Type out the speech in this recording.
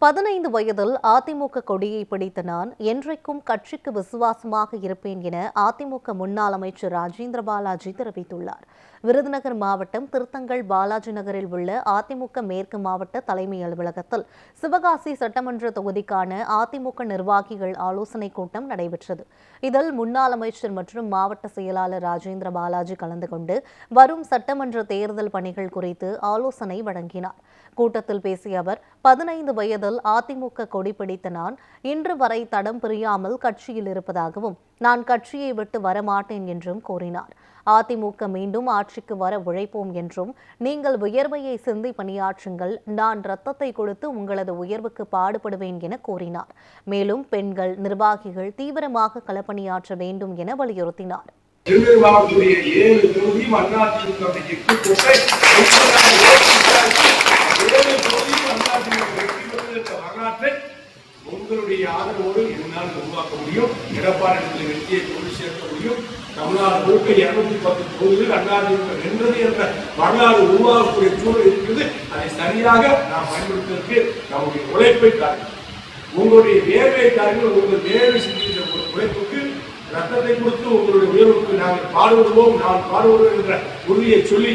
15 வயதில் அதிமுக கொடியை பிடித்த நான் என்றைக்கும் கட்சிக்கு விசுவாசமாக இருப்பேன் என அதிமுக முன்னாள் அமைச்சர் ராஜேந்திர பாலாஜி தெரிவித்துள்ளார். விருதுநகர் மாவட்டம் திருத்தங்கல் பாலாஜி நகரில் உள்ள அதிமுக மேற்கு மாவட்ட தலைமை அலுவலகத்தில் சிவகாசி சட்டமன்ற தொகுதிக்கான அதிமுக நிர்வாகிகள் ஆலோசனைக் கூட்டம் நடைபெற்றது. இதில் முன்னாள் அமைச்சர் மற்றும் மாவட்ட செயலாளர் ராஜேந்திர பாலாஜி கலந்து கொண்டு வரும் சட்டமன்ற தேர்தல் பணிகள் குறித்து ஆலோசனை வழங்கினார். கூட்டத்தில் பேசிய அவர், 15 வயதில் அதிமுக கொடி பிடித்த நான் இன்று வரை தடம் பிரியாமல் கட்சியில் இருப்பதாகவும் நான் கட்சியை விட்டு வரமாட்டேன் என்றும் கூறினார். அதிமுக மீண்டும் ஆட்சிக்கு வர உழைப்போம் என்றும், நீங்கள் உயர்வையை சிந்தி பணியாற்றுங்கள், நான் ரத்தத்தை கொடுத்து உங்களது உயர்வுக்கு பாடுபடுவேன் என கூறினார். மேலும் பெண்கள் நிர்வாகிகள் தீவிரமாக களப்பணியாற்ற வேண்டும் என வலியுறுத்தினார். உங்களுடைய ஆதரவோடு என்னால் உருவாக்க முடியும். எடப்பாடி வெற்றியை கொண்டு சேர்க்க முடியும். தமிழ்நாடு முழுக்க 210 தொகுதிகள் அதிமுக வென்றது என்ற வரலாறு உருவாகக்கூடிய சூழல் இருக்கிறது. அதை சரியாக நாம் பயன்படுத்துவதற்கு நம்முடைய உழைப்பை காட்டுங்கள், உங்களுடைய வேர்வை காட்டுங்கள். உங்கள் வேர்வை செஞ்சிருந்த ஒரு உழைப்புக்கு ரத்தத்தை கொடுத்து உங்களுடைய உயர்வுக்கு நாங்கள் பாடுபடுவோம், நான் பாடுபடுவோம் என்ற உறுதியை சொல்லி